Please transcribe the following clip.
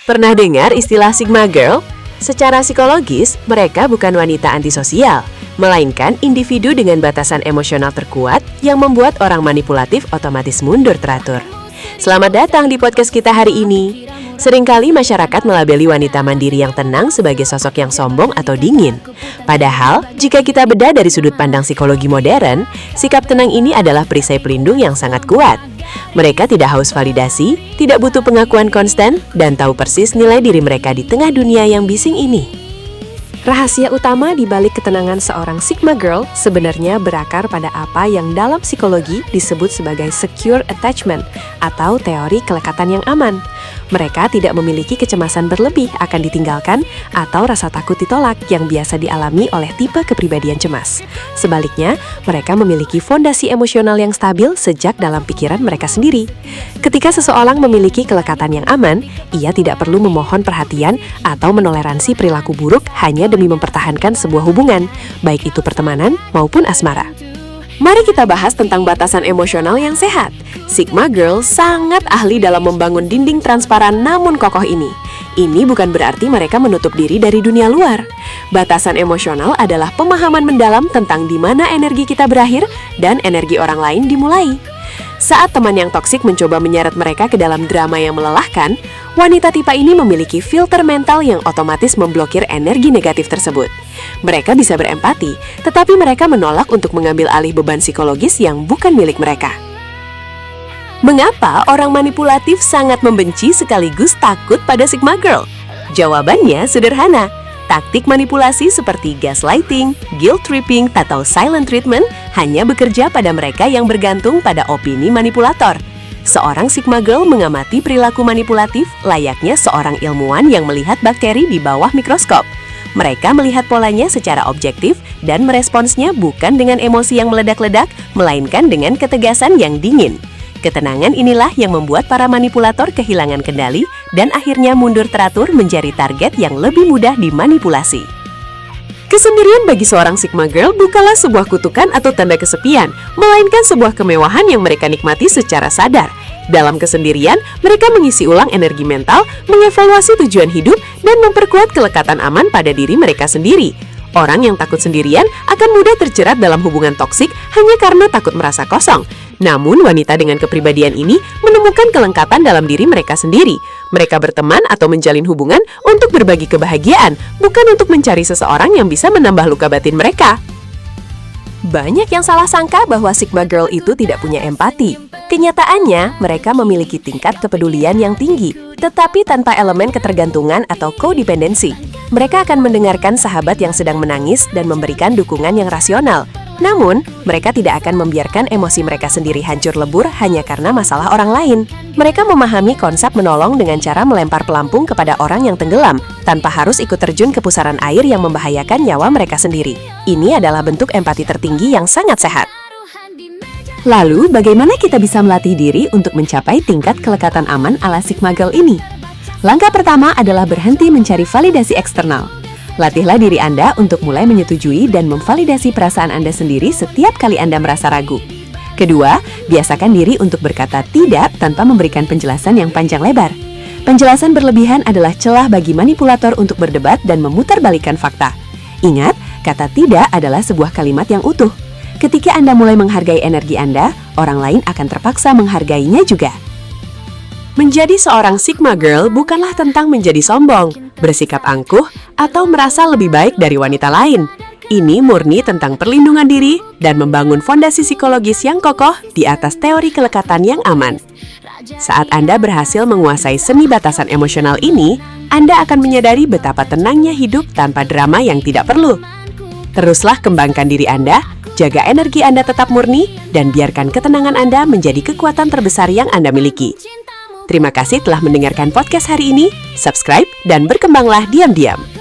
Pernah dengar istilah Sigma Girl? Secara psikologis, mereka bukan wanita antisosial, melainkan individu dengan batasan emosional terkuat yang membuat orang manipulatif otomatis mundur teratur. Selamat datang di podcast kita hari ini. Seringkali masyarakat melabeli wanita mandiri yang tenang sebagai sosok yang sombong atau dingin. Padahal, jika kita bedah dari sudut pandang psikologi modern, sikap tenang ini adalah perisai pelindung yang sangat kuat. Mereka tidak haus validasi, tidak butuh pengakuan konstan, dan tahu persis nilai diri mereka di tengah dunia yang bising ini. Rahasia utama di balik ketenangan seorang Sigma Girl sebenarnya berakar pada apa yang dalam psikologi disebut sebagai secure attachment atau teori kelekatan yang aman. Mereka tidak memiliki kecemasan berlebih akan ditinggalkan atau rasa takut ditolak yang biasa dialami oleh tipe kepribadian cemas. Sebaliknya, mereka memiliki fondasi emosional yang stabil sejak dalam pikiran mereka sendiri. Ketika seseorang memiliki kelekatan yang aman, ia tidak perlu memohon perhatian atau menoleransi perilaku buruk hanya demi mempertahankan sebuah hubungan, baik itu pertemanan maupun asmara. Mari kita bahas tentang batasan emosional yang sehat. Sigma Girl sangat ahli dalam membangun dinding transparan namun kokoh ini. Ini bukan berarti mereka menutup diri dari dunia luar. Batasan emosional adalah pemahaman mendalam tentang di mana energi kita berakhir dan energi orang lain dimulai. Saat teman yang toksik mencoba menyeret mereka ke dalam drama yang melelahkan, wanita tipe ini memiliki filter mental yang otomatis memblokir energi negatif tersebut. Mereka bisa berempati, tetapi mereka menolak untuk mengambil alih beban psikologis yang bukan milik mereka. Mengapa orang manipulatif sangat membenci sekaligus takut pada Sigma Girl? Jawabannya sederhana. Taktik manipulasi seperti gaslighting, guilt tripping, atau silent treatment hanya bekerja pada mereka yang bergantung pada opini manipulator. Seorang Sigma Girl mengamati perilaku manipulatif layaknya seorang ilmuwan yang melihat bakteri di bawah mikroskop. Mereka melihat polanya secara objektif dan meresponsnya bukan dengan emosi yang meledak-ledak, melainkan dengan ketegasan yang dingin. Ketenangan inilah yang membuat para manipulator kehilangan kendali dan akhirnya mundur teratur menjadi target yang lebih mudah dimanipulasi. Kesendirian bagi seorang Sigma Girl bukanlah sebuah kutukan atau tanda kesepian, melainkan sebuah kemewahan yang mereka nikmati secara sadar. Dalam kesendirian, mereka mengisi ulang energi mental, mengevaluasi tujuan hidup, dan memperkuat kelekatan aman pada diri mereka sendiri. Orang yang takut sendirian akan mudah terjerat dalam hubungan toksik hanya karena takut merasa kosong. Namun, wanita dengan kepribadian ini menemukan kelengkapan dalam diri mereka sendiri. Mereka berteman atau menjalin hubungan untuk berbagi kebahagiaan, bukan untuk mencari seseorang yang bisa menambah luka batin mereka. Banyak yang salah sangka bahwa Sigma Girl itu tidak punya empati. Kenyataannya, mereka memiliki tingkat kepedulian yang tinggi, tetapi tanpa elemen ketergantungan atau codependency. Mereka akan mendengarkan sahabat yang sedang menangis dan memberikan dukungan yang rasional. Namun, mereka tidak akan membiarkan emosi mereka sendiri hancur lebur hanya karena masalah orang lain. Mereka memahami konsep menolong dengan cara melempar pelampung kepada orang yang tenggelam, tanpa harus ikut terjun ke pusaran air yang membahayakan nyawa mereka sendiri. Ini adalah bentuk empati tertinggi yang sangat sehat. Lalu, bagaimana kita bisa melatih diri untuk mencapai tingkat kelekatan aman ala Sigma Girl ini? Langkah pertama adalah berhenti mencari validasi eksternal. Latihlah diri Anda untuk mulai menyetujui dan memvalidasi perasaan Anda sendiri setiap kali Anda merasa ragu. Kedua, biasakan diri untuk berkata tidak tanpa memberikan penjelasan yang panjang lebar. Penjelasan berlebihan adalah celah bagi manipulator untuk berdebat dan memutarbalikkan fakta. Ingat, kata tidak adalah sebuah kalimat yang utuh. Ketika Anda mulai menghargai energi Anda, orang lain akan terpaksa menghargainya juga. Menjadi seorang Sigma Girl bukanlah tentang menjadi sombong, bersikap angkuh, atau merasa lebih baik dari wanita lain. Ini murni tentang perlindungan diri dan membangun fondasi psikologis yang kokoh di atas teori kelekatan yang aman. Saat Anda berhasil menguasai seni batasan emosional ini, Anda akan menyadari betapa tenangnya hidup tanpa drama yang tidak perlu. Teruslah kembangkan diri Anda, jaga energi Anda tetap murni, dan biarkan ketenangan Anda menjadi kekuatan terbesar yang Anda miliki. Terima kasih telah mendengarkan podcast hari ini, subscribe, dan berkembanglah diam-diam.